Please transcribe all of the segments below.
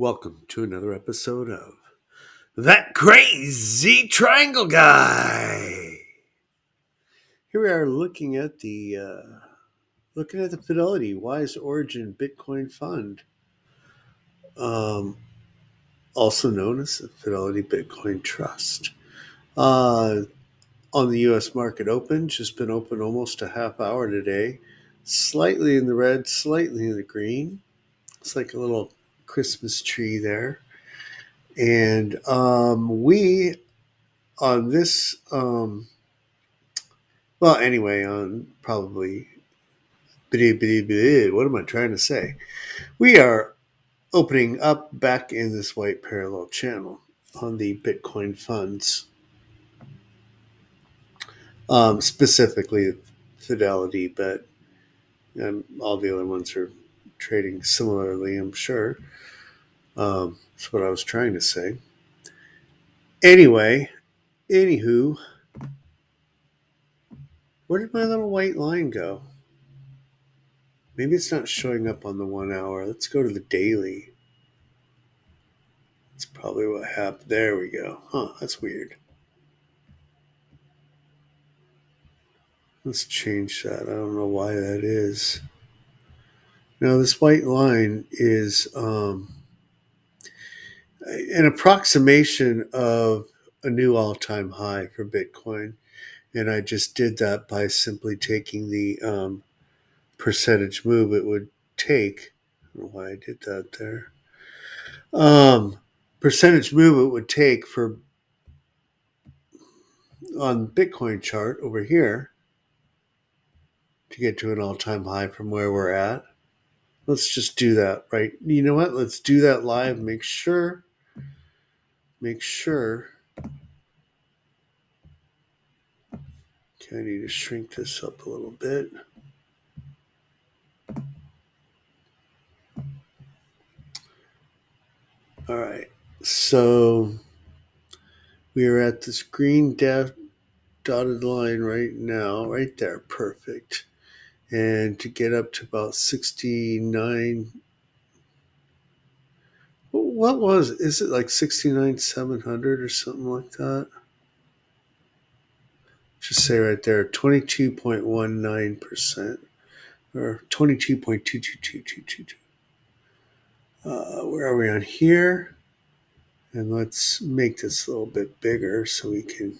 Welcome to another episode of That Crazy Triangle Guy. Here we are looking at the Fidelity Wise Origin Bitcoin Fund, um, also known as the Fidelity Bitcoin Trust. On the U.S. market open, just been open almost a half hour today. Slightly in the red, slightly in the green. It's like a little Christmas tree there. And we on this anyway, on probably what am I trying to say? We are opening up back in this white parallel channel on the Bitcoin funds, specifically Fidelity, but all the other ones are trading similarly, I'm sure. That's what I was trying to say. Anywho, where did my little white line go? Maybe it's not showing up on the 1 hour. Let's go to the daily. That's probably what happened. There we go. Huh, that's weird. Let's change that. I don't know why that is. Now, this white line is an approximation of a new all-time high for Bitcoin. And I just did that by simply taking the percentage move it would take. I don't know why I did that there. Percentage move it would take for on Bitcoin chart over here to get to an all-time high from where we're at. Let's just do that, right? You know what? Let's do that live. Make sure. Okay, I need to shrink this up a little bit. All right. So we are at this green dotted line right now, right there. Perfect. And to get up to about 69, is it like 69,700 or something like that? Just say right there, 22.19%. Or 22.22222. Where are we on here? And let's make this a little bit bigger so we can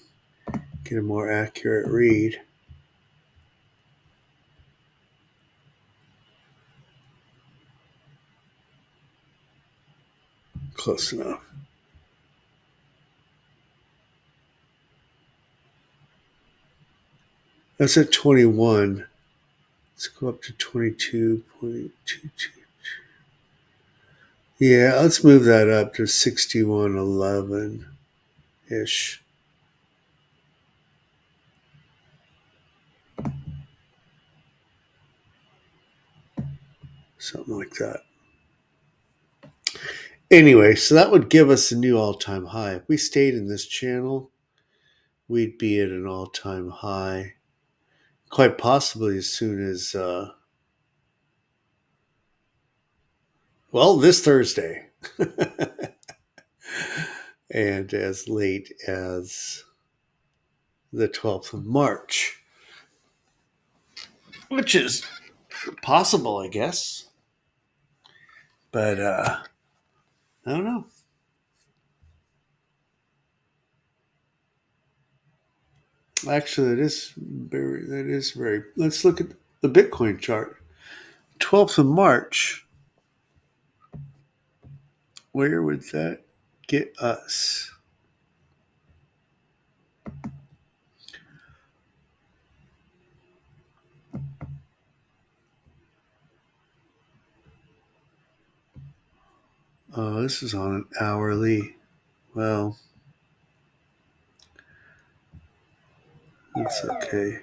get a more accurate read. Close enough. That's at 21. Let's go up to 22.22. Yeah, let's move that up to 6111-ish. Something like that. Anyway, so that would give us a new all-time high. If we stayed in this channel, we'd be at an all-time high. Quite possibly as soon as, this Thursday. And as late as the 12th of March. Which is possible, I guess. But, I don't know. Actually, that is very. Let's look at the Bitcoin chart. 12th of March. Where would that get us? Oh, this is on an hourly. Well, that's okay.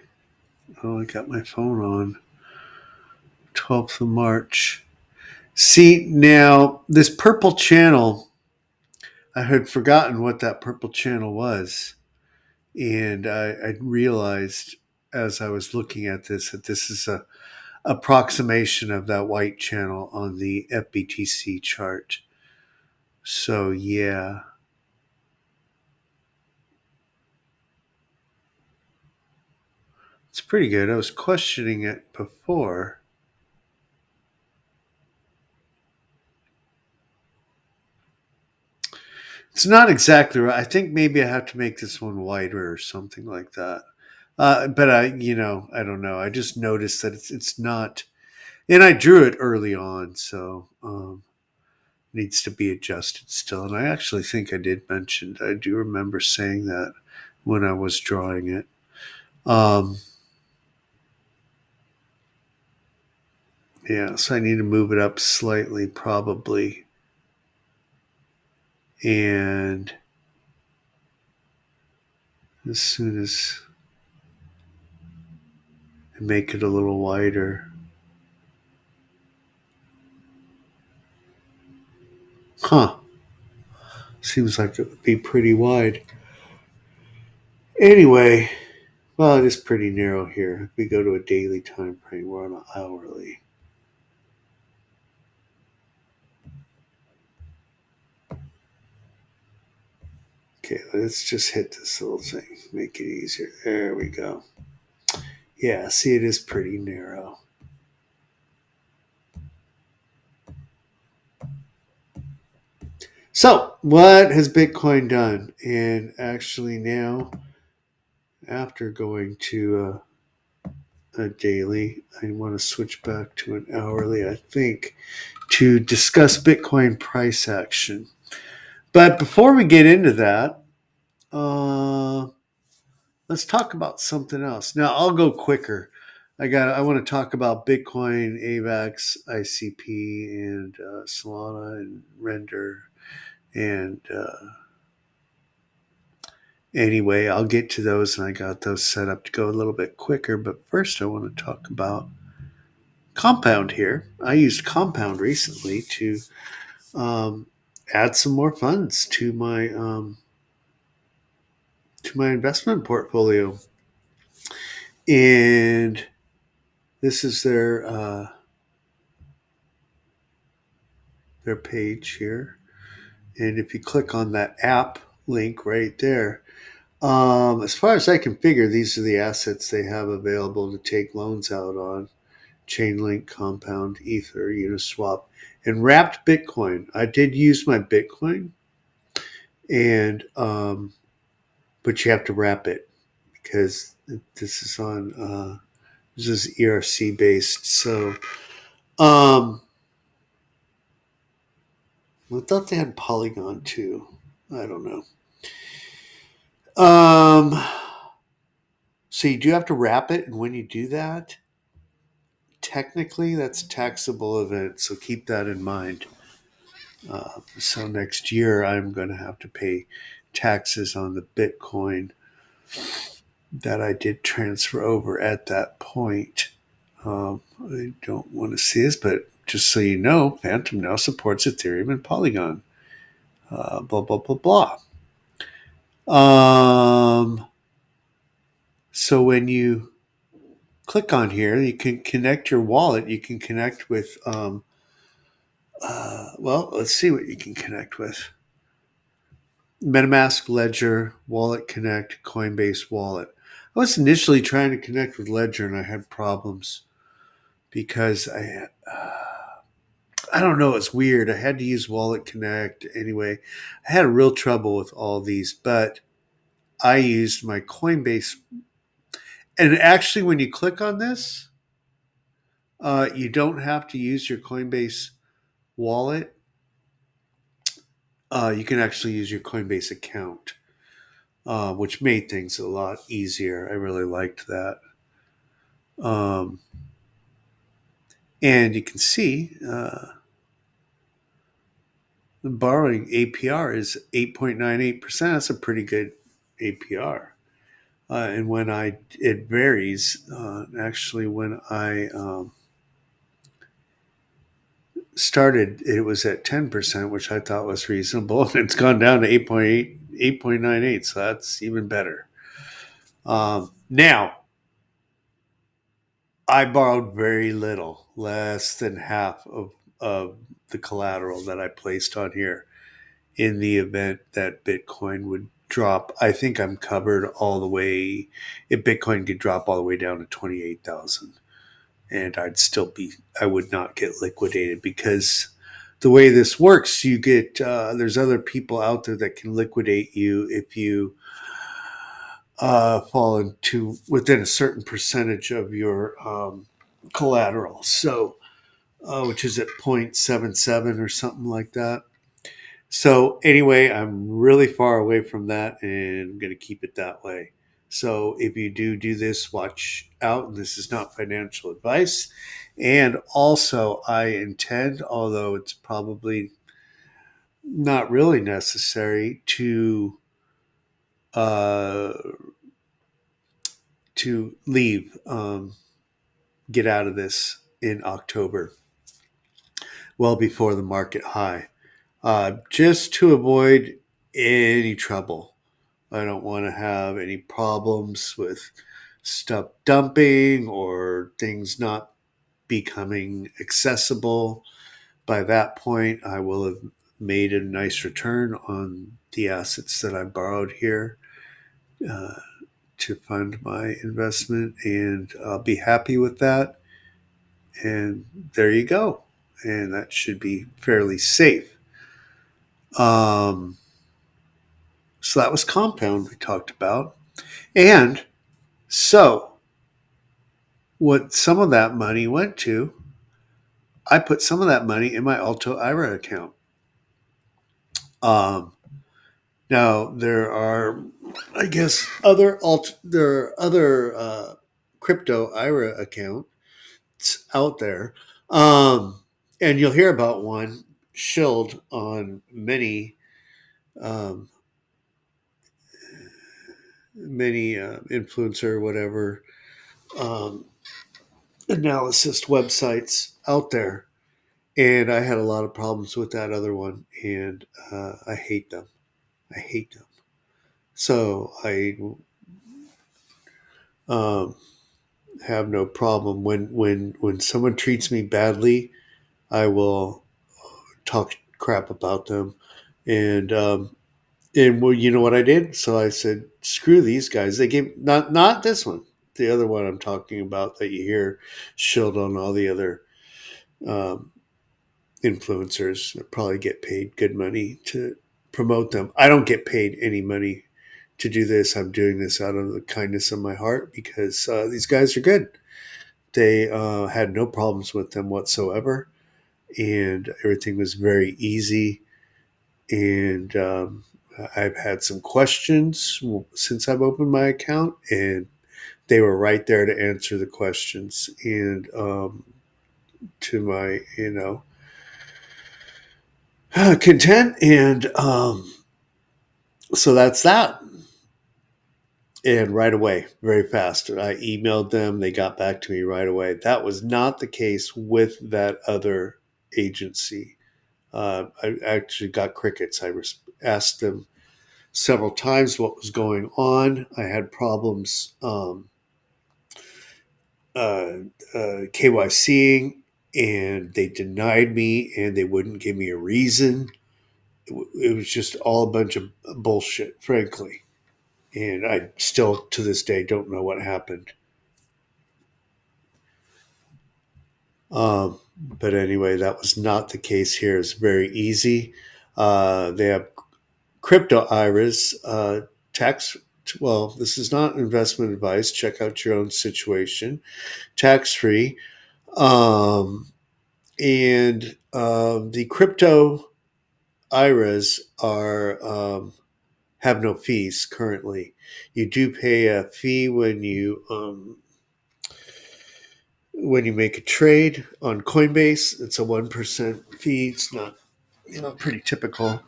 Oh, I got my phone on. 12th of March. See, now, this purple channel, I had forgotten what that purple channel was. And I realized as I was looking at this that this is a approximation of that white channel on the FBTC chart. So yeah, it's pretty good. I was questioning it before. It's not exactly right. I think maybe I have to make this one wider or something like that. But I don't know. I just noticed that it's not, and I drew it early on, so needs to be adjusted still. And I actually think I did mention. I do remember saying that when I was drawing it. Um, yeah, so I need to move it up slightly, probably, and as soon as I make it a little wider. Huh. Seems like it would be pretty wide. Anyway, well, it is pretty narrow here. If we go to a daily time frame, we're on an hourly. Okay, let's just hit this little thing. Make it easier. There we go. Yeah, see, it is pretty narrow. So, what has Bitcoin done? And actually, now, after going to a daily, I want to switch back to an hourly, I think, to discuss Bitcoin price action. But before we get into that, uh, let's talk about something else. Now, I'll go quicker. I want to talk about Bitcoin, AVAX, ICP, and Solana, and Render, and anyway, I'll get to those, and I got those set up to go a little bit quicker. But first, I want to talk about Compound here. I used Compound recently to um, add some more funds to my investment portfolio, and this is their page here. And if you click on that app link right there, as far as I can figure, these are the assets they have available to take loans out on: Chainlink, Compound, Ether, Uniswap, and wrapped Bitcoin. I did use my Bitcoin, and but you have to wrap it because this is on this is ERC based. So I thought they had Polygon too. I don't know. So you do have to wrap it, and when you do that, technically that's a taxable event. So keep that in mind. So next year I'm going to have to pay taxes on the Bitcoin that I did transfer over at that point. I don't want to see this, but just so you know, Phantom now supports Ethereum and Polygon. Blah blah blah blah. So when you click on here, you can connect your wallet. You can connect with well, let's see what you can connect with. MetaMask, Ledger, Wallet Connect, Coinbase Wallet. I was initially trying to connect with Ledger and I had problems because I don't know, it's weird. I had to use Wallet Connect anyway. I had a real trouble with all these, but I used my Coinbase. And actually, when you click on this, you don't have to use your Coinbase wallet. You can actually use your Coinbase account, which made things a lot easier. I really liked that. Um, and you can see the borrowing APR is 8.98%. That's a pretty good APR. And when it varies. Actually, when I started, it was at 10%, which I thought was reasonable. And it's gone down to 8.98. So that's even better. Now, I borrowed very little, less than half of the collateral that I placed on here. in the event that Bitcoin would drop. I think I'm covered all the way. If Bitcoin could drop all the way down to 28,000, and I would not get liquidated, because the way this works, you get, there's other people out there that can liquidate you if you fall into within a certain percentage of your collateral. So, which is at 0.77 or something like that. So anyway, I'm really far away from that, and I'm going to keep it that way. So if you do this, watch out. This is not financial advice. And also, I intend, although it's probably not really necessary, uh, to leave, get out of this in October, well before the market high, just to avoid any trouble. I don't want to have any problems with stuff dumping or things not becoming accessible. By that point, I will have made a nice return on the assets that I borrowed here uh, to fund my investment, and I'll be happy with that. And there you go. And that should be fairly safe. Um, so that was Compound we talked about. And so what some of that money went to, I put some of that money in my Alto IRA account. Um, Now there are, I guess, there are other crypto IRA accounts out there, and you'll hear about one shilled on um, many influencer whatever um, analysis websites out there. And I had a lot of problems with that other one, and I hate them. I hate them. So I um, have no problem when someone treats me badly. I will talk crap about them, and well, you know what I did? So I said, "Screw these guys." They gave not this one, the other one I'm talking about that you hear shilled on all the other um, influencers that probably get paid good money to promote them. I don't get paid any money to do this. I'm doing this out of the kindness of my heart, because these guys are good. They had no problems with them whatsoever, and everything was very easy. And I've had some questions since I've opened my account, and they were right there to answer the questions. And to my, content. And so that's that. And right away, very fast. I emailed them. They got back to me right away. That was not the case with that other agency. I actually got crickets. I asked them several times what was going on. I had problems uh, KYCing, and they denied me, and they wouldn't give me a reason. It was just all a bunch of bullshit, frankly. And I still, to this day, don't know what happened. But anyway, that was not the case here. It's very easy. They have crypto IRAs, tax. Well, this is not investment advice. Check out your own situation. Tax free. Um, and the crypto IRAs are have no fees currently. You do pay a fee when you make a trade on Coinbase. It's a 1% fee. It's not, pretty typical,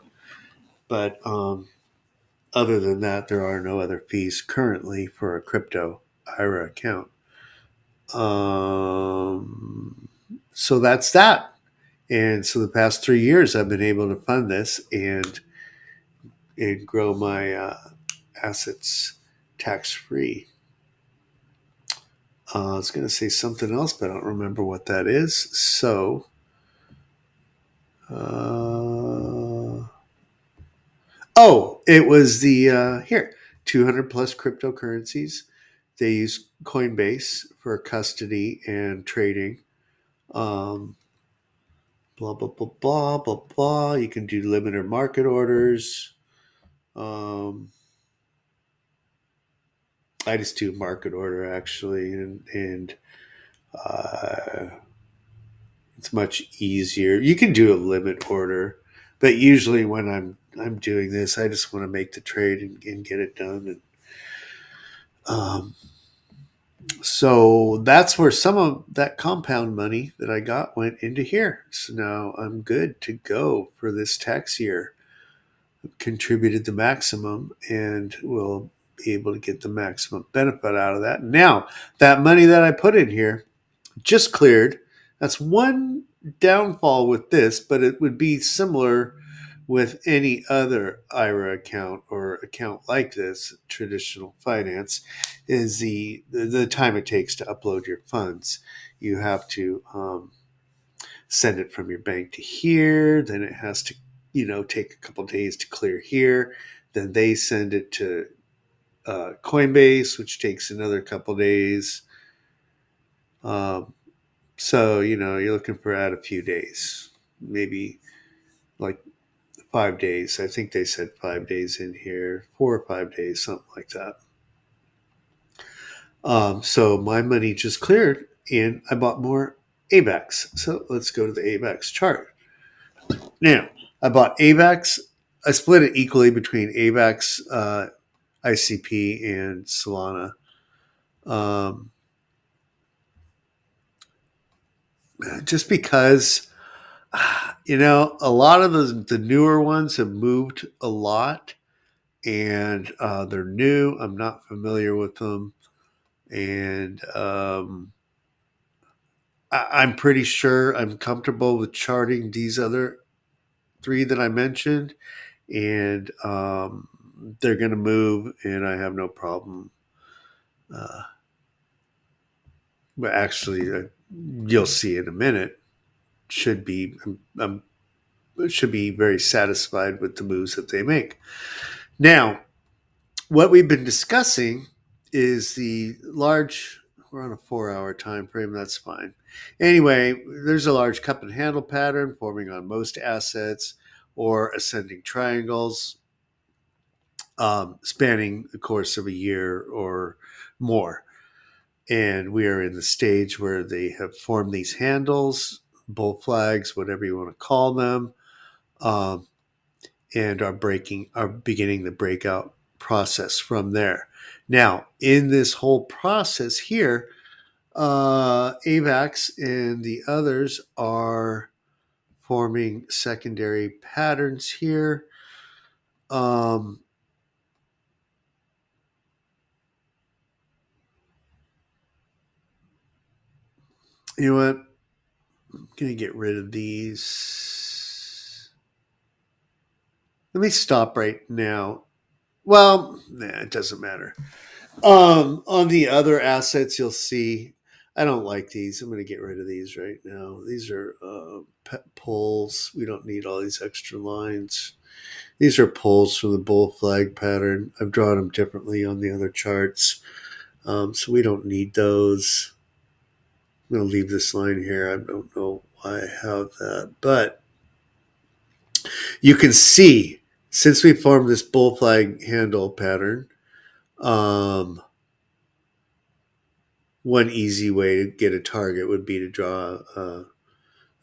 but other than that, there are no other fees currently for a crypto IRA account. So that's that. And so the past 3 years, I've been able to fund this and grow my assets tax free. I was going to say something else, but I don't remember what that is. So, Oh, it was the here 200 plus cryptocurrencies. They use Coinbase for custody and trading. Um, blah blah blah blah blah blah. You can do limited market orders. Um, I just do market order actually, and uh, it's much easier. You can do a limit order, but usually when I'm doing this, I just want to make the trade and get it done. And um, so that's where some of that compound money that I got went into here. So now I'm good to go for this tax year. I've contributed the maximum and will be able to get the maximum benefit out of that. Now, that money that I put in here just cleared. That's one downfall with this, but it would be similar with any other IRA account or account like this, traditional finance, is the time it takes to upload your funds. You have to send it from your bank to here, then it has to, take a couple days to clear here. Then they send it to Coinbase, which takes another couple days. Um, So, you're looking for at a few days, maybe like 5 days. I think they said 5 days in here, 4 or 5 days, something like that. So my money just cleared and I bought more AVAX. So let's go to the AVAX chart. Now, I bought AVAX. I split it equally between AVAX, ICP, and Solana. Um, just because a lot of the newer ones have moved a lot, and they're new. I'm not familiar with them, and I'm pretty sure I'm comfortable with charting these other three that I mentioned, and they're going to move, and I have no problem. Uh, but actually, you'll see in a minute. Should be I'm should be very satisfied with the moves that they make. Now, what we've been discussing is the large. We're on a 4-hour time frame. That's fine. Anyway, there's a large cup and handle pattern forming on most assets or ascending triangles, spanning the course of a year or more. And we are in the stage where they have formed these handles, bull flags, whatever you want to call them. And are beginning the breakout process from there. Now, in this whole process here, AVAX and the others are forming secondary patterns here. Um, you know what? I'm going to get rid of these. Let me stop right now. Well, it doesn't matter. On the other assets, you'll see. I don't like these. I'm going to get rid of these right now. These are pulls. We don't need all these extra lines. These are pulls from the bull flag pattern. I've drawn them differently on the other charts, so we don't need those. I'm going to leave this line here. I don't know why I have that, but you can see since we formed this bull flag handle pattern. One easy way to get a target would be to draw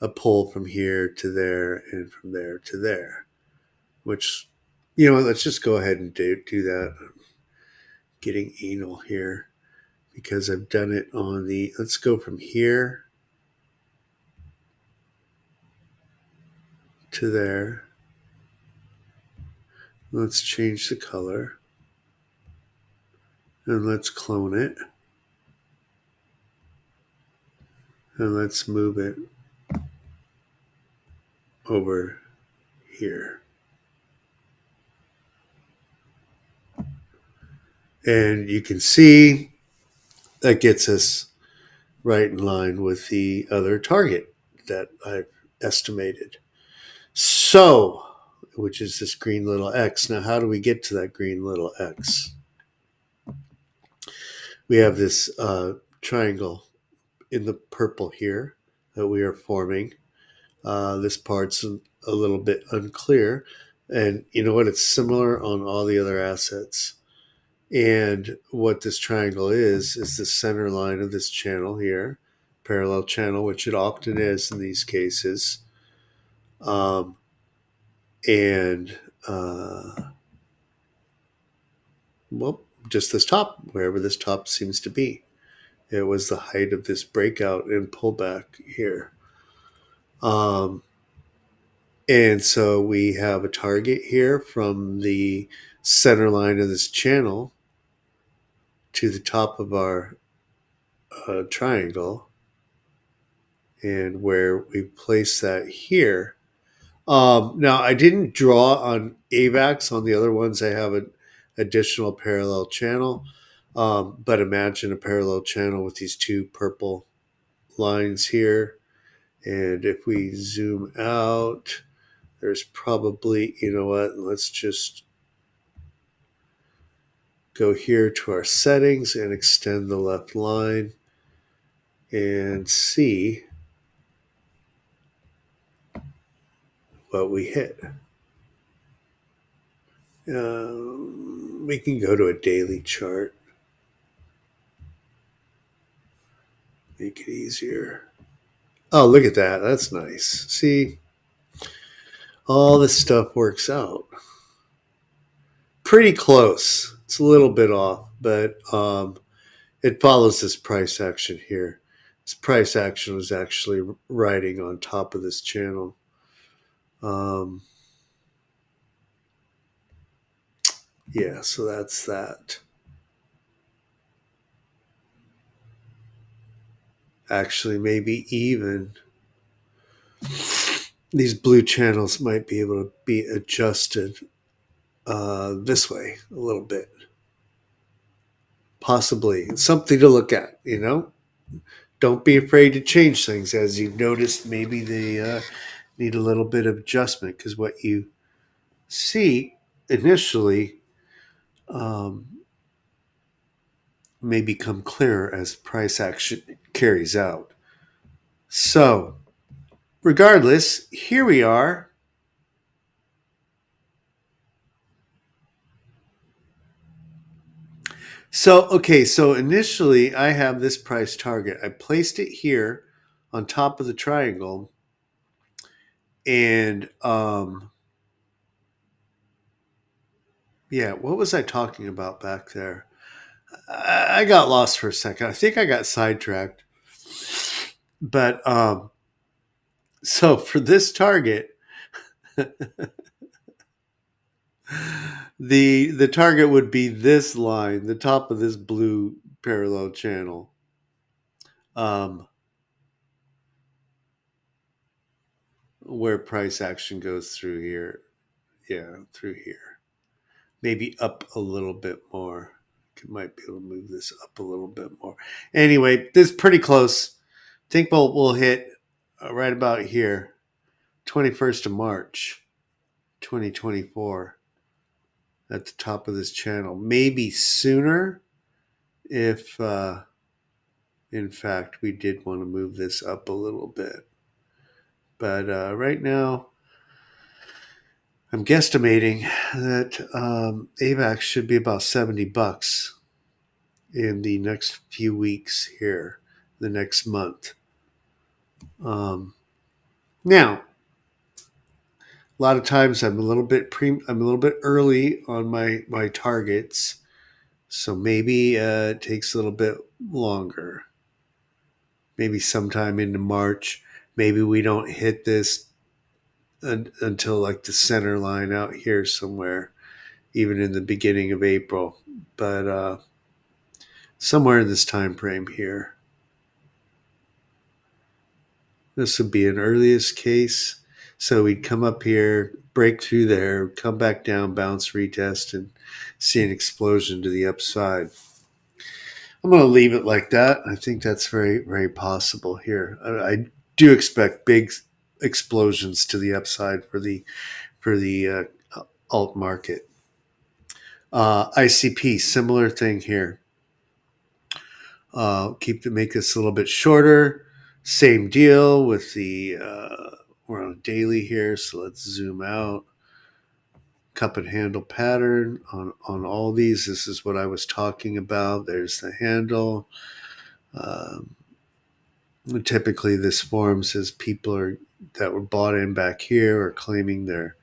a pull from here to there and from there to there, which, let's just go ahead and do that. I'm getting anal here because I've done it on let's go from here to there. Let's change the color and let's clone it. And let's move it over here. And you can see that gets us right in line with the other target that I've estimated. So which is this green little X. Now, how do we get to that green little X? We have this triangle in the purple here that we are forming. This part's a little bit unclear. And you know what? It's similar on all the other assets. And what this triangle is the center line of this channel here, parallel channel, which it often is in these cases. Um, and, well, just this top, wherever this top seems to be. It was the height of this breakout and pullback here. And so we have a target here from the center line of this channel to the top of our triangle, and where we place that here. Now, I didn't draw on AVAX. On the other ones, I have an additional parallel channel. But imagine a parallel channel with these two purple lines here. And if we zoom out, there's probably, you know what, let's just go here to our settings and extend the left line and see what we hit. We can go to a daily chart. Make it easier. Oh, look at that. That's nice. See, all this stuff works out. Pretty close. It's a little bit off, but it follows this price action here. This price action was actually riding on top of this channel. Yeah, so that's that. Actually, maybe even these blue channels might be able to be adjusted this way a little bit. Possibly something to look at, you know? Don't be afraid to change things. As you've noticed, maybe they need a little bit of adjustment, because what you see initially may become clearer as price action carries out. So, regardless, here we are. So initially I have this price target. I placed it here on top of the triangle, and yeah, what was I talking about back there? I got lost for a second. I think I got sidetracked. But so for this target, the target would be this line, the top of this blue parallel channel. Where price action goes through here. Yeah, through here. Maybe up a little bit more. Might be able to move this up a little bit more. Anyway, this is pretty close. I think we'll hit right about here, 21st of March, 2024, at the top of this channel. Maybe sooner if, in fact, we did want to move this up a little bit. But right now, I'm guesstimating that AVAX should be about $70 in the next few weeks here, the next month. Now, a lot of times I'm a little bit early on my targets, so maybe it takes a little bit longer. Maybe sometime into March. Maybe we don't hit this until like the center line out here somewhere, even in the beginning of April. But somewhere in this time frame here. This would be an earliest case. So we'd come up here, break through there, come back down, bounce, retest, and see an explosion to the upside. I'm going to leave it like that. I think that's very, very possible here. I do expect big explosions to the upside for for the alt market. ICP, similar thing here. Make this a little bit shorter. Same deal with the, we're on a daily here, so let's zoom out. Cup and handle pattern on all these. This is what I was talking about. There's the handle. Typically, this forms as people that were bought in back here are claiming their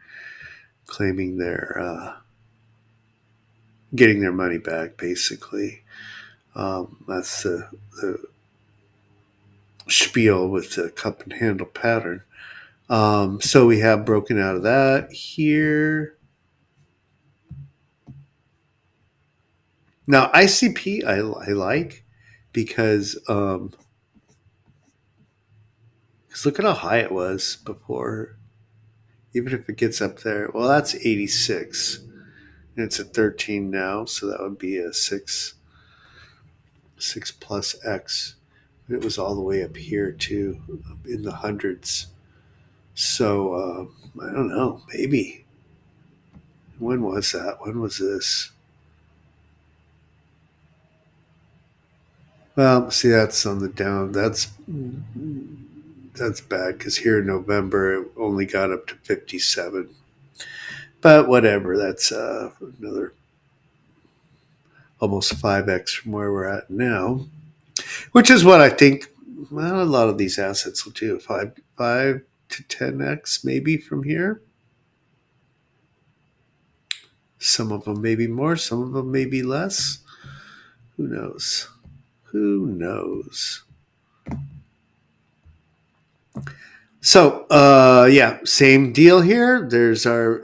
getting their money back, basically. That's the spiel with the cup and handle pattern. So we have broken out of that here. Now, ICP I like because look at how high it was before. Even if it gets up there, well, that's 86. And it's at 13 now, so that would be a 6 plus X. It was all the way up here too, in the hundreds. So I don't know, maybe. When was that? When was this? Well, see, that's on the down. That's bad because here in November it only got up to 57. But whatever, that's another almost 5x from where we're at now, which is what I think. Well, a lot of these assets will do 5 to 10x maybe from here. Some of them may be more, some of them may be less. Who knows? Who knows? So, yeah, same deal here. There's our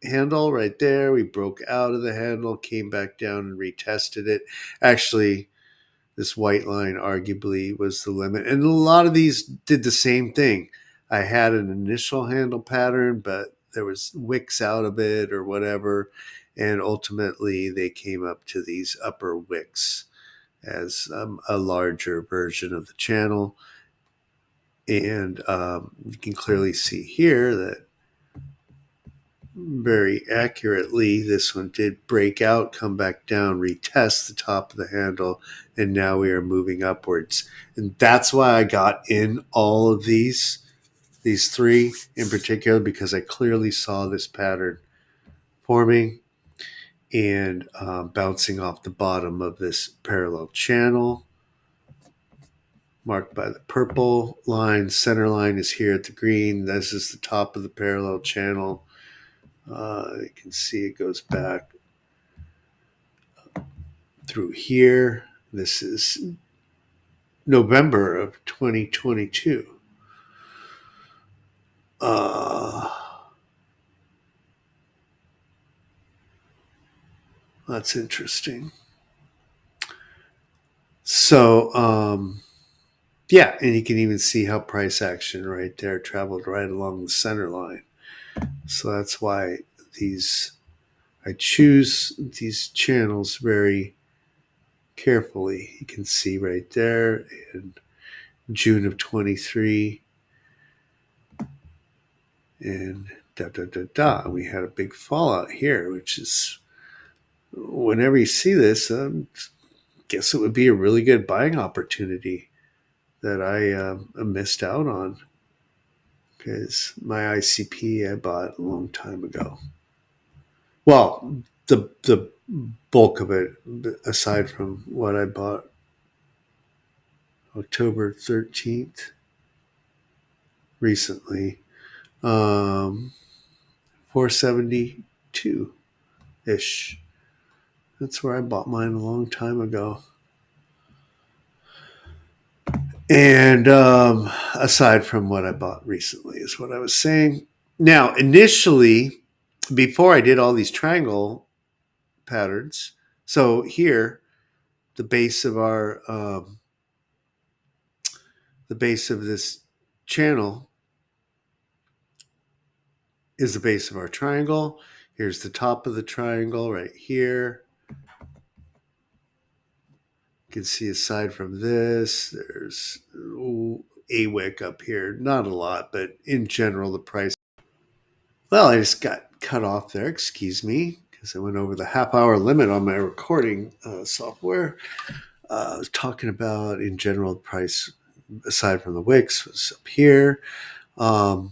handle right there. We broke out of the handle, came back down and retested it. Actually, this white line arguably was the limit. And a lot of these did the same thing. I had an initial handle pattern, but there was wicks out of it or whatever. And ultimately, they came up to these upper wicks as a larger version of the channel. And you can clearly see here that very accurately, this one did break out, come back down, retest the top of the handle, and now we are moving upwards. And that's why I got in all of these three in particular, because I clearly saw this pattern forming and bouncing off the bottom of this parallel channel marked by the purple line. Center line is here at the green. This is the top of the parallel channel. You can see it goes back through here. This is November of 2022. That's interesting. So, yeah, and you can even see how price action right there traveled right along the center line. So that's why I choose these channels very carefully. You can see right there in June of 23 and we had a big fallout here, which is, whenever you see this, guess it would be a really good buying opportunity that I missed out on, because my ICP I bought a long time ago. Well, the bulk of it, aside from what I bought October 13th recently, 472 ish. That's where I bought mine a long time ago. And aside from what I bought recently is what I was saying. Now, initially, before I did all these triangle patterns, so here, the base of this channel is the base of our triangle. Here's the top of the triangle right here. You can see aside from this, there's a wick up here. Not a lot, but in general, the price Well, I just got cut off there. Excuse me, because I went over the half-hour limit on my recording software. I was talking about, in general, the price, aside from the wicks, was up here. Um,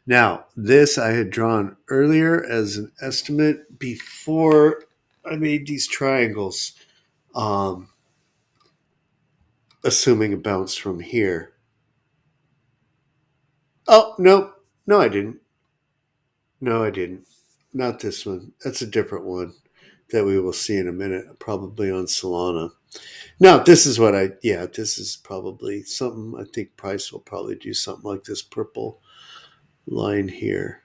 Now, this I had drawn earlier as an estimate before I made these triangles, assuming a bounce from here. Oh, no. No, I didn't. No, I didn't. Not this one. That's a different one that we will see in a minute, probably on Solana. No, this is this is probably something. I think price will probably do something like this purple line here.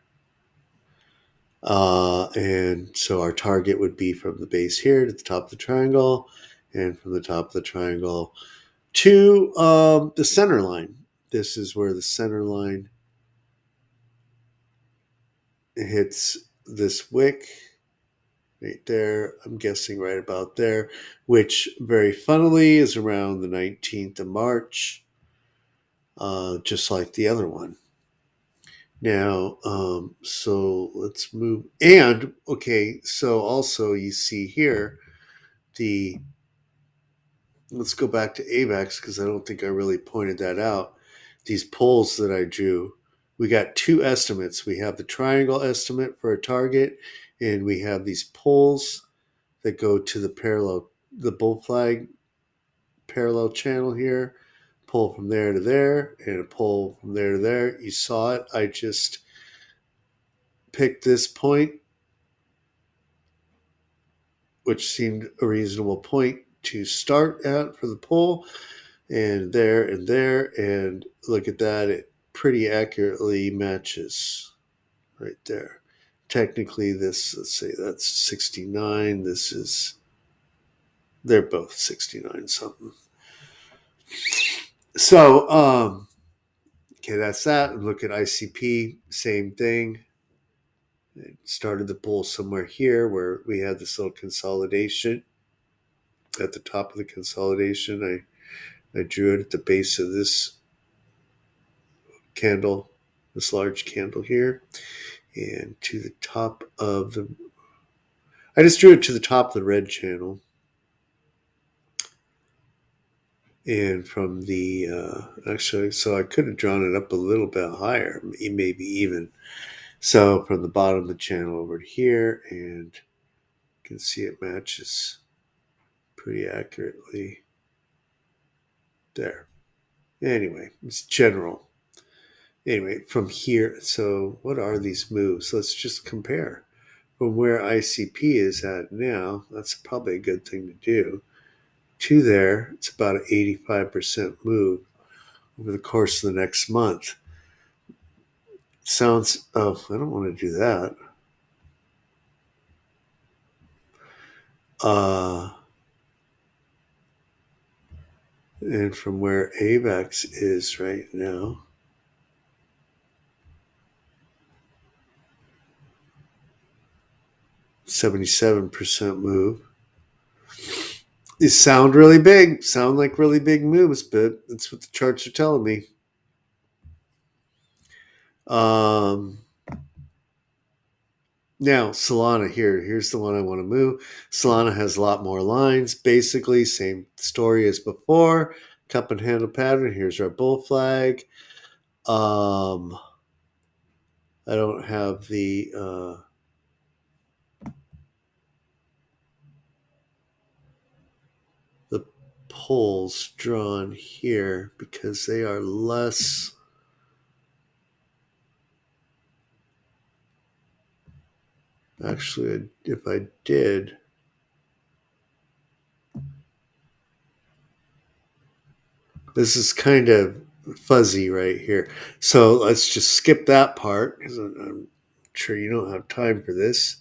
And so our target would be from the base here to the top of the triangle, and from the top of the triangle to the center line. This is where the center line hits this wick right there. I'm guessing right about there, which very funnily is around the 19th of March, just like the other one. Now, so let's move. And, okay, so also you see here let's go back to AVAX because I don't think I really pointed that out. These poles that I drew, we got two estimates. We have the triangle estimate for a target, and we have these poles that go to the bull flag parallel channel here. Pull from there to there, and a pull from there to there. You saw it. I just picked this point, which seemed a reasonable point to start at for the pull, and there, and look at that. It pretty accurately matches right there. Technically, this, let's say that's 69. They're both 69 something. So, okay, that's that. Look at ICP, same thing. It started the bull somewhere here where we had this little consolidation. At the top of the consolidation, I drew it at the base of this candle, this large candle here, and to the top of I just drew it to the top of the red channel. And from actually, so I could have drawn it up a little bit higher, maybe even. So from the bottom of the channel over to here, and you can see it matches pretty accurately there. Anyway, it's general. Anyway, from here, so what are these moves? Let's just compare. From where ICP is at now, that's probably a good thing to do, to there, it's about an 85% move over the course of the next month. Sounds, oh, I don't want to do that. And from where AVAX is right now, %, move. These sound really big, sound like really big moves, but that's what the charts are telling me. Now, Solana here's the one I want to move. Solana has a lot more lines. Basically, same story as before. Cup and handle pattern. Here's our bull flag. I don't have the poles drawn here because they are less. Actually, if I did, this is kind of fuzzy right here. So let's just skip that part because I'm sure you don't have time for this.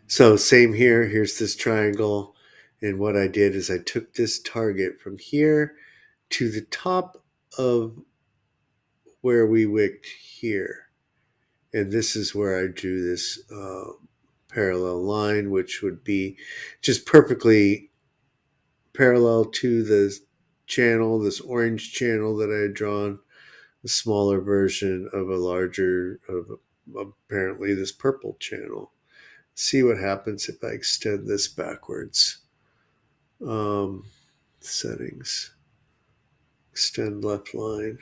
So same here. Here's this triangle. And what I did is I took this target from here to the top of where we wicked here. And this is where I drew this parallel line, which would be just perfectly parallel to the channel, this orange channel that I had drawn, a smaller version of a larger, of apparently this purple channel. See what happens if I extend this backwards. Settings, extend left line.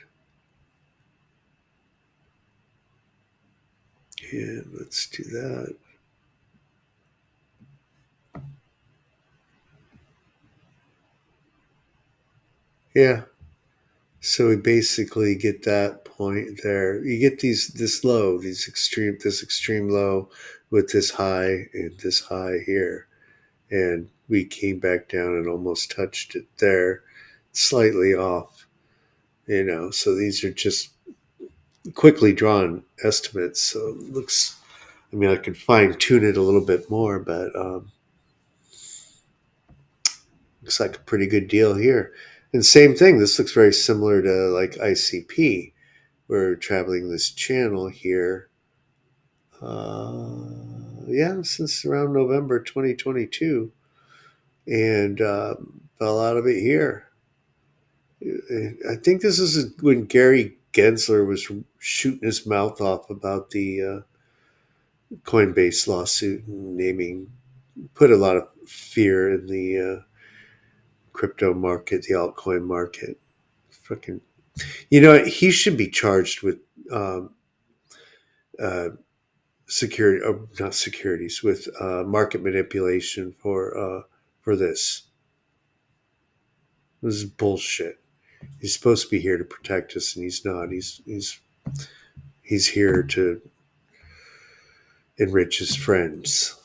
And let's do that. Yeah. So we basically get that point there. You get this extreme low with this high and this high here. And we came back down and almost touched it there, slightly off, so these are just quickly drawn estimates. So it looks, I could fine tune it a little bit more, but looks like a pretty good deal here. And same thing, this looks very similar to like ICP. We're traveling this channel here. Since around November 2022, and fell out of it here. I think this is when Gary Gensler was shooting his mouth off about the Coinbase lawsuit and put a lot of fear in the crypto market, the altcoin market. Fucking, he should be charged with security, not securities, with market manipulation for this. This is bullshit. He's supposed to be here to protect us, and he's not. He's here to enrich his friends.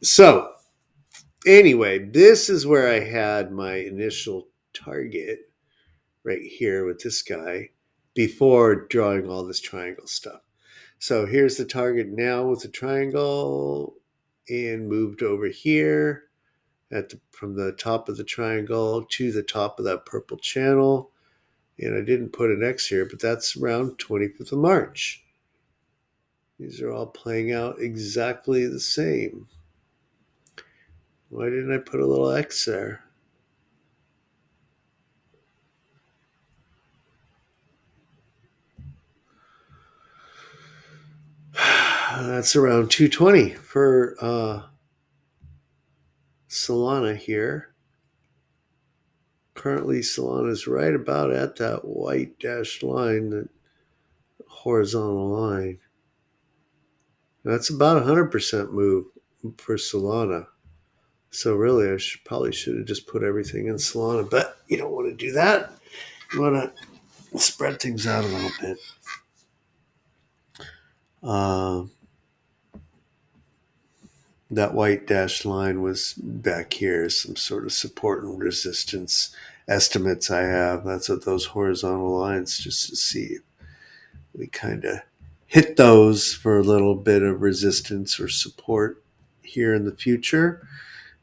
So, anyway, this is where I had my initial target right here with this guy before drawing all this triangle stuff. So here's the target now with the triangle, and moved over here from the top of the triangle to the top of that purple channel. And I didn't put an X here, but that's around 25th of March. These are all playing out exactly the same. Why didn't I put a little X there? That's around 220 for Solana here. Currently, Solana is right about at that white dashed line, that horizontal line. That's about 100% move for Solana. So really, I probably should have just put everything in Solana, but you don't want to do that. You want to spread things out a little bit. That white dashed line was back here, some sort of support and resistance estimates I have. That's what those horizontal lines, just to see if we kind of hit those for a little bit of resistance or support here in the future.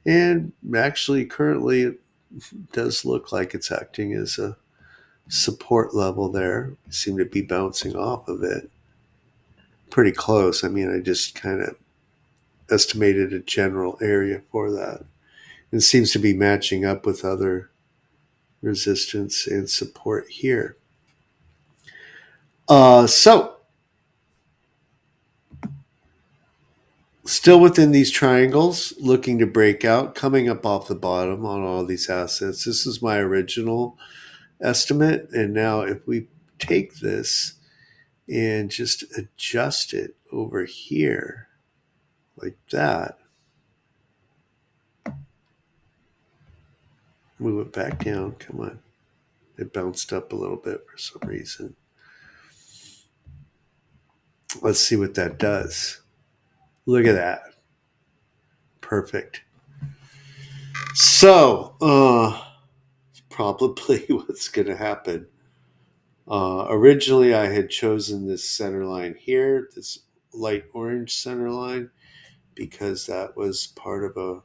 And actually, currently, it does look like it's acting as a support level there. We seem to be bouncing off of it pretty close. I just kind of estimated a general area for that. It seems to be matching up with other resistance and support here. So, still within these triangles, looking to break out, coming up off the bottom on all these assets. This is my original estimate. And now if we take this and just adjust it over here like that, move it back down. Come on. It bounced up a little bit for some reason. Let's see what that does. Look at that. Perfect. So, probably what's going to happen. Originally, I had chosen this center line here, this light orange center line, because that was part of a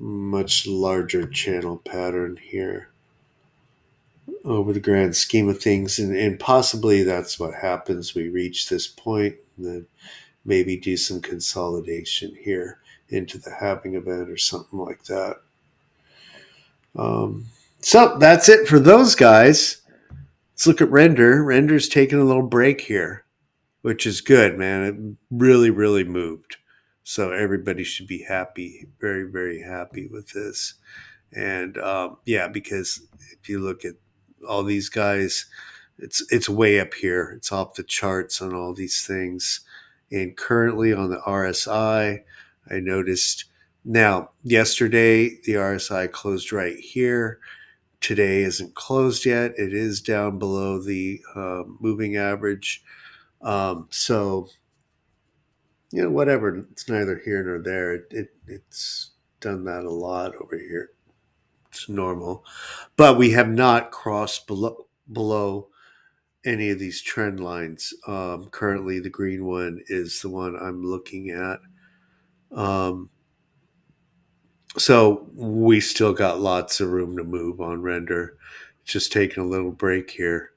much larger channel pattern here over the grand scheme of things. And possibly that's what happens. We reach this point and then maybe do some consolidation here into the halving event or something like that. So that's it for those guys. Let's look at Render. Render's taking a little break here, which is good, man. It really, really moved. So everybody should be happy, very, very happy with this. And yeah, because if you look at all these guys, it's way up here. It's off the charts on all these things. And currently on the RSI, I noticed now yesterday the RSI closed right here. Today isn't closed yet. It is down below the moving average. So whatever. It's neither here nor there. It's done that a lot over here. It's normal, but we have not crossed below any of these trend lines. Currently, the green one is the one I'm looking at. So we still got lots of room to move on render. Just taking a little break here,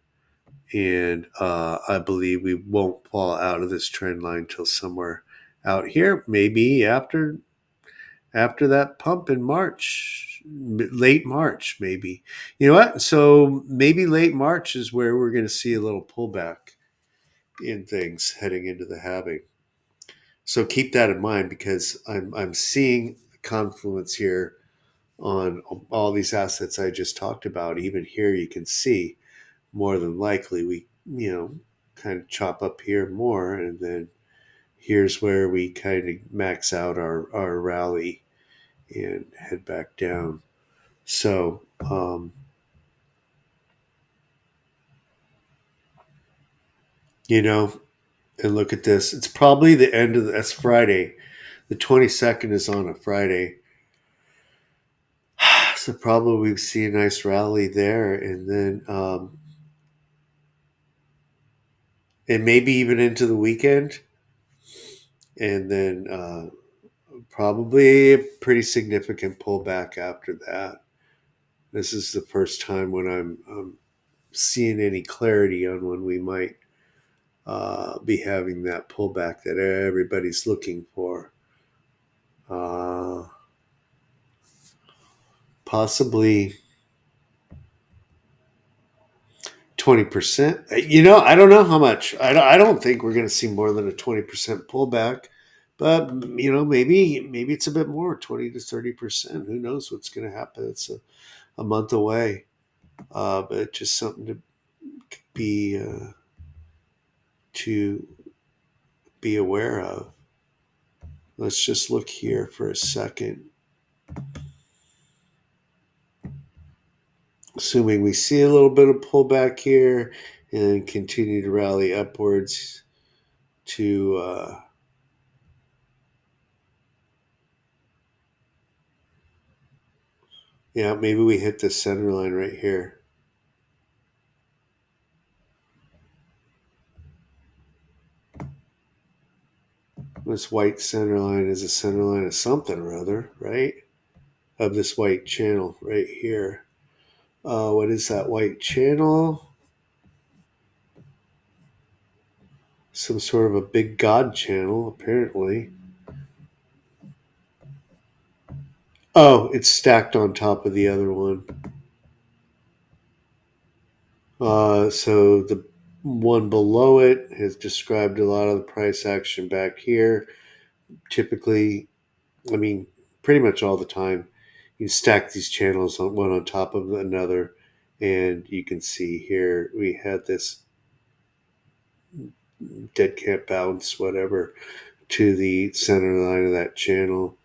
and I believe we won't fall out of this trend line till somewhere out here, maybe after that pump in March, late March, maybe. You know what? So maybe late March is where we're going to see a little pullback in things heading into the halving. So keep that in mind because I'm seeing a confluence here on all these assets I just talked about. Even here, you can see more than likely we kind of chop up here more, and then here's where we kind of max out our rally and head back down. So, and look at this. It's probably the end of that's Friday. The 22nd is on a Friday. So probably we see a nice rally there, and then and maybe even into the weekend, and then probably a pretty significant pullback after that. This is the first time when I'm seeing any clarity on when we might be having that pullback that everybody's looking for. Possibly 20%. I don't know how much. I don't think we're going to see more than a 20% pullback, but maybe it's a bit more, 20 to 30%. Who knows what's going to happen? It's a month away, but just something be to be aware of. Let's just look here for a second. Assuming we see a little bit of pullback here and continue to rally upwards to maybe we hit the center line right here. This white center line is a center line of something or other, right? Of this white channel right here. What is that white channel? Some sort of a big God channel, apparently. Oh, it's stacked on top of the other one. So the one below it has described a lot of the price action back here. Typically, pretty much all the time, you stack these channels on one on top of another, and you can see here we had this dead cat bounce, whatever, to the center line of that channel,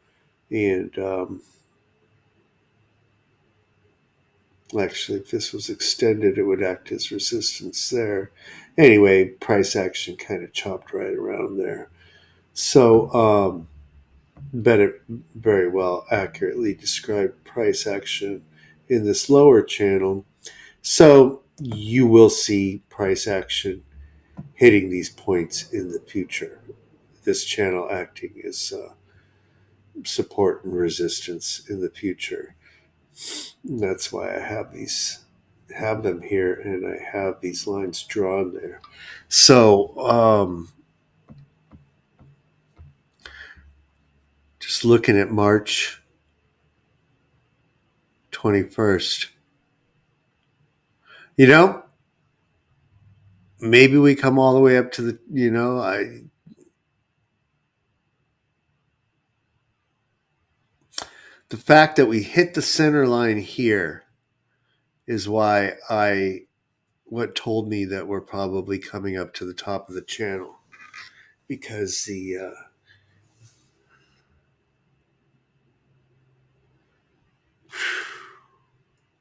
and actually, if this was extended, it would act as resistance there. Anyway, price action kind of chopped right around there. So, better, very well accurately described price action in this lower channel. So you will see price action hitting these points in the future. This channel acting as support and resistance in the future. And that's why I have them here, and I have these lines drawn there. So just looking at March 21st. You know, maybe we come all the way up to the, the fact that we hit the center line here is what told me that we're probably coming up to the top of the channel, because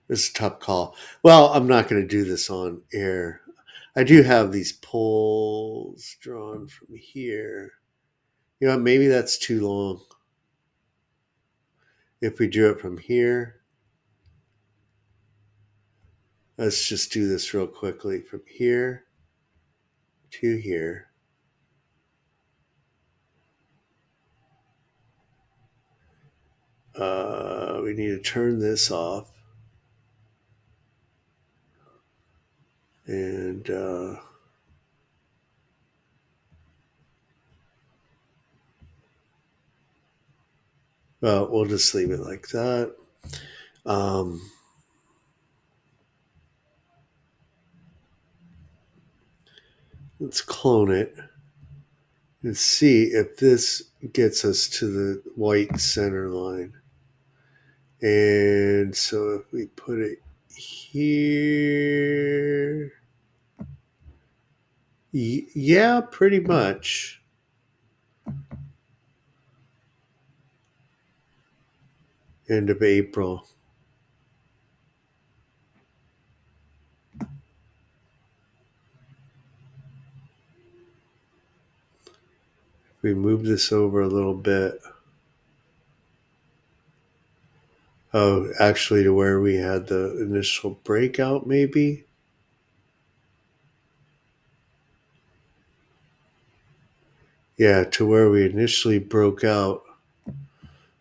it's a tough call. Well, I'm not going to do this on air. I do have these poles drawn from here. You know, maybe that's too long. If we drew it from here, let's just do this real quickly. From here to here. We need to turn this off. And well, we'll just leave it like that. Let's clone it and see if this gets us to the white center line. And so if we put it here, yeah, pretty much. End of April. We move this over a little bit. Oh, actually to where we had the initial breakout, maybe. Yeah, to where we initially broke out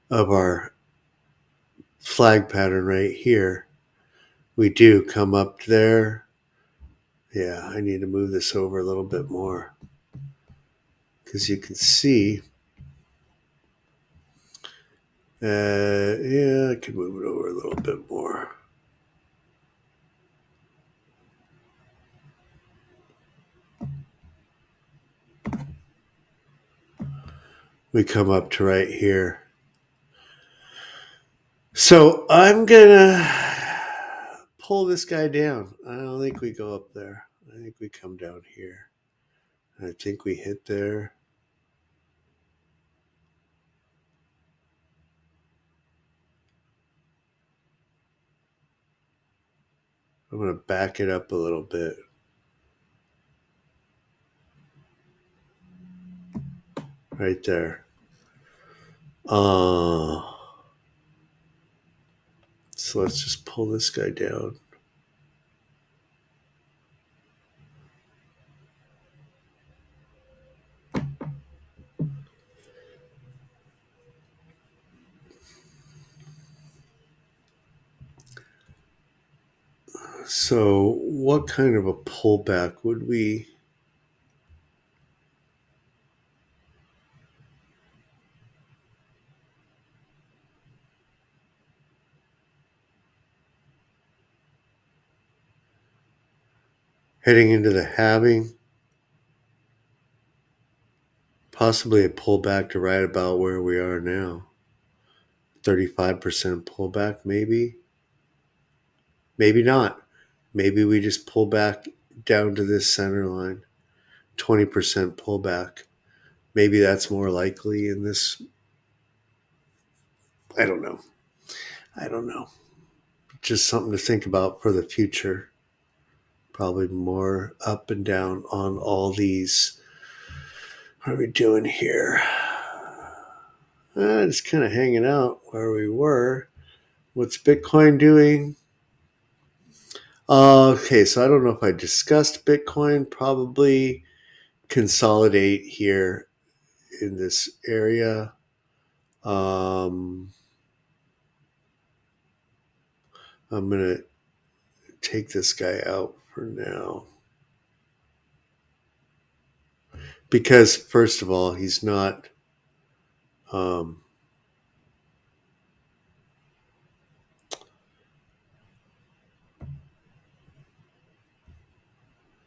of our flag pattern right here. We do come up there. Yeah, I need to move this over a little bit more, because you can see, yeah, I can move it over a little bit more. We come up to right here. So I'm going to pull this guy down. I don't think we go up there. I think we come down here. I think we hit there. I'm going to back it up a little bit. Right there. So let's just pull this guy down. So what kind of a pullback would we... Heading into the halving, possibly a pullback to right about where we are now. 35% pullback, maybe. Maybe not. Maybe we just pull back down to this center line. 20% pullback. Maybe that's more likely in this. I don't know. Just something to think about for the future. Probably more up and down on all these. What are we doing here? Just kind of hanging out where we were. What's Bitcoin doing? Okay, so I don't know if I discussed Bitcoin. Probably consolidate here in this area. I'm going to take this guy out for now. Because, first of all, he's not...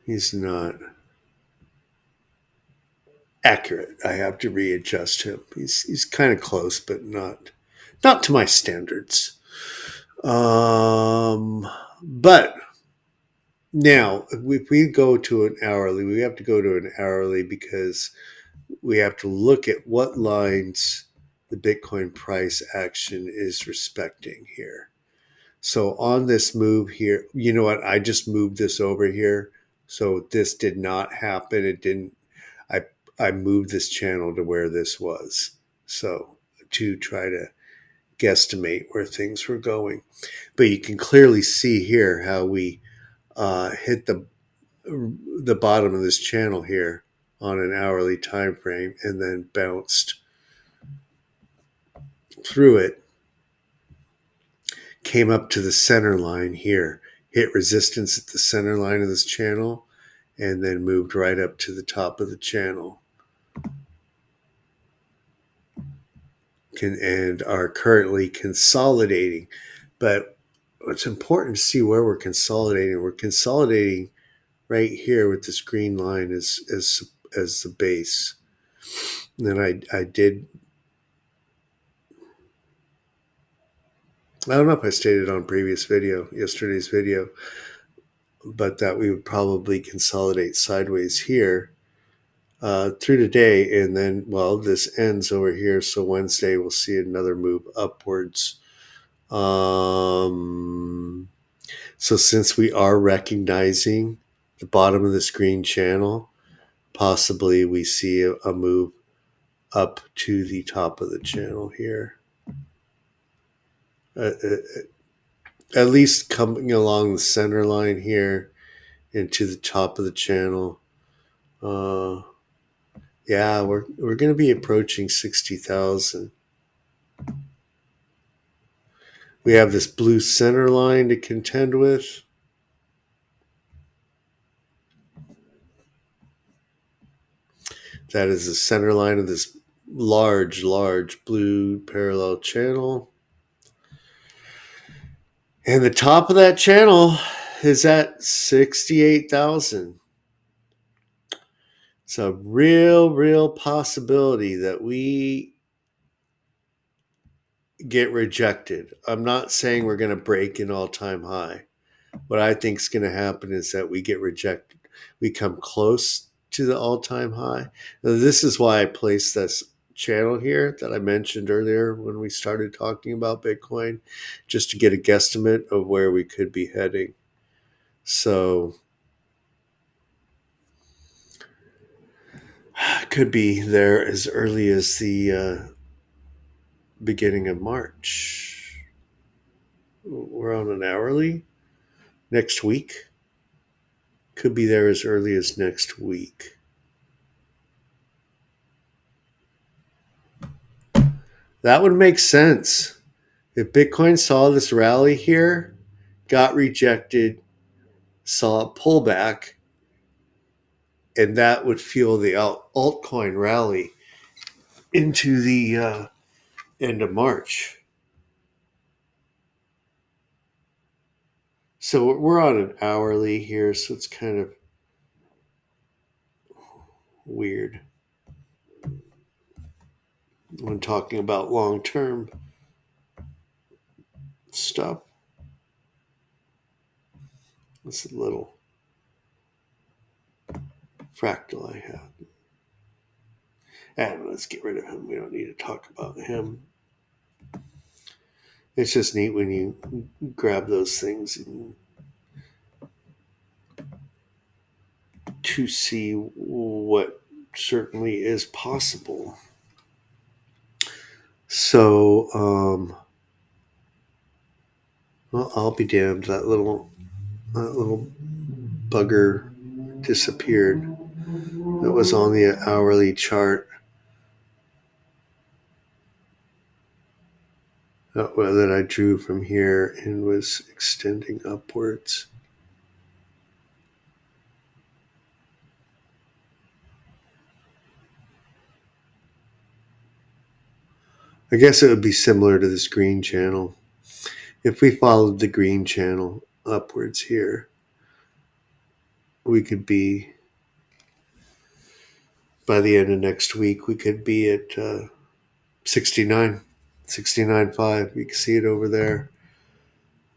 He's not accurate. I have to readjust him. He's kind of close, but not to my standards. But now, if we go to an hourly, we have to go to an hourly because we have to look at what lines the Bitcoin price action is respecting here. So on this move here, you know what? I just moved this over here. So this did not happen. It didn't. I I moved this channel to where this was. So to try to guesstimate where things were going. But you can clearly see here how we hit the bottom of this channel here on an hourly time frame and then bounced through it, came up to the center line here, hit resistance at the center line of this channel, and then moved right up to the top of the channel. And are currently consolidating. But it's important to see where we're consolidating. We're consolidating right here with this green line as the base. And then I did. I don't know if I stated on yesterday's video, but that we would probably consolidate sideways here through today. And then, well, this ends over here. So Wednesday, we'll see another move upwards. So since we are recognizing the bottom of this green channel, possibly we see a move up to the top of the channel here. At least coming along the center line here into the top of the channel. Yeah, we're going to be approaching 60,000. We have this blue center line to contend with. That is the center line of this large blue parallel channel. And the top of that channel is at 68,000. It's a real possibility that we get rejected. I'm not saying we're going to break an all-time high. What I think is going to happen is that we get rejected. We come close to the all-time high. Now, this is why I placed this channel here that I mentioned earlier when we started talking about Bitcoin, just to get a guesstimate of where we could be heading. So could be there as early as the beginning of March. We're on an hourly next week. Could be there as early as next week. That would make sense. If Bitcoin saw this rally here, got rejected, saw a pullback, and that would fuel the altcoin rally into the end of March. So we're on an hourly here, so it's kind of weird when talking about long-term stuff. This is a little fractal I have. And let's get rid of him. We don't need to talk about him. It's just neat when you grab those things and to see what certainly is possible. So, well, I'll be damned. That little bugger disappeared. That was on the hourly chart. That I drew from here and was extending upwards. I guess it would be similar to this green channel. If we followed the green channel upwards here, we could be, by the end of next week, we could be at 69, 69.5. You can see it over there.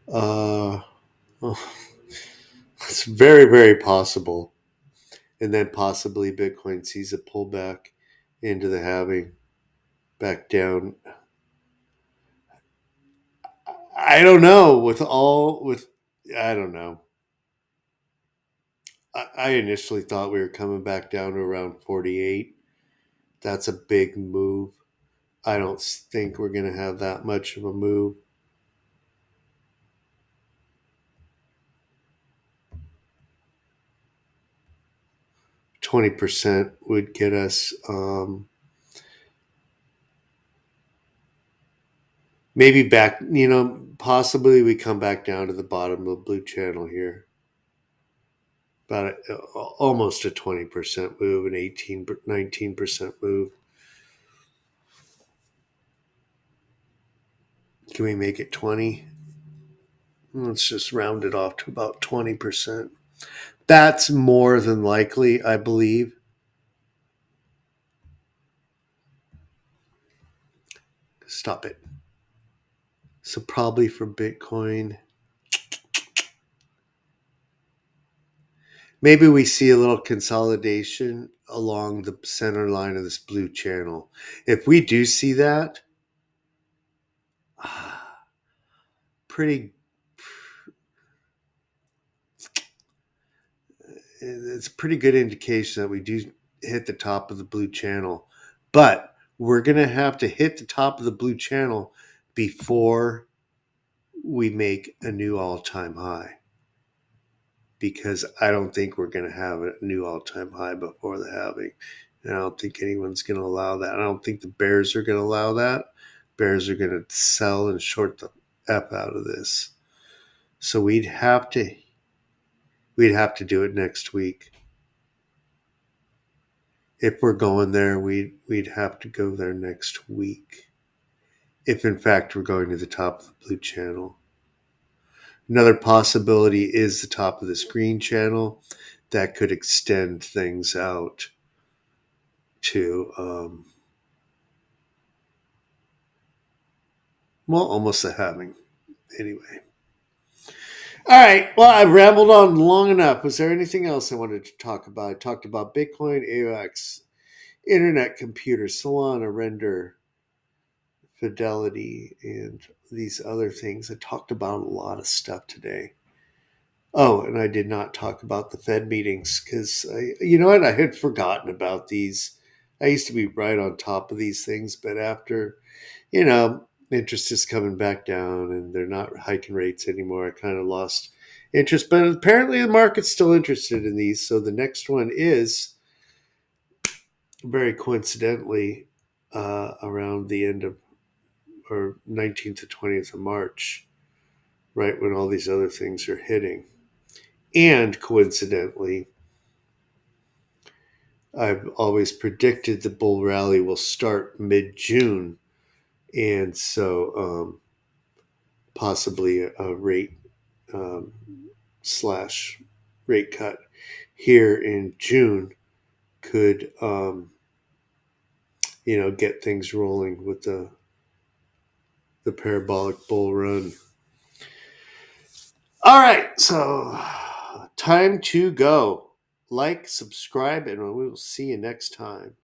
Oh, it's very, very possible. And then possibly Bitcoin sees a pullback into the halving, back down. I don't know. I don't know. I initially thought we were coming back down to around 48. That's a big move. I don't think we're going to have that much of a move. %20 would get us maybe back, possibly we come back down to the bottom of the blue channel here. About almost a 20% move, an 19% move. Can we make it 20? Let's just round it off to about 20%. That's more than likely, I believe. Stop it. So probably for Bitcoin, maybe we see a little consolidation along the center line of this blue channel. If we do see that, pretty, it's a pretty good indication that we do hit the top of the blue channel. But we're going to have to hit the top of the blue channel before we make a new all-time high. Because I don't think we're going to have a new all-time high before the halving. And I don't think anyone's going to allow that. I don't think the bears are going to allow that. Bears are going to sell and short the F out of this. So we'd have to do it next week. If we're going there, we'd have to go there next week. If in fact we're going to the top of the blue channel. Another possibility is the top of this green channel. That could extend things out to almost the halving. Anyway. All right. Well, I rambled on long enough. Was there anything else I wanted to talk about? I talked about Bitcoin, AVAX, Internet Computer, Solana, Render, Fidelity, and these other things. I talked about a lot of stuff today. Oh, and I did not talk about the Fed meetings because, you know what? I had forgotten about these. I used to be right on top of these things, but after, interest is coming back down and they're not hiking rates anymore, I kind of lost interest. But apparently the market's still interested in these. So the next one is, very coincidentally, around the end of, or 19th to 20th of March, right when all these other things are hitting. And coincidentally, I've always predicted the bull rally will start mid-June, and so possibly a rate slash rate cut here in June could get things rolling with the parabolic bull run. All right, so time to go. Like, subscribe, and we will see you next time.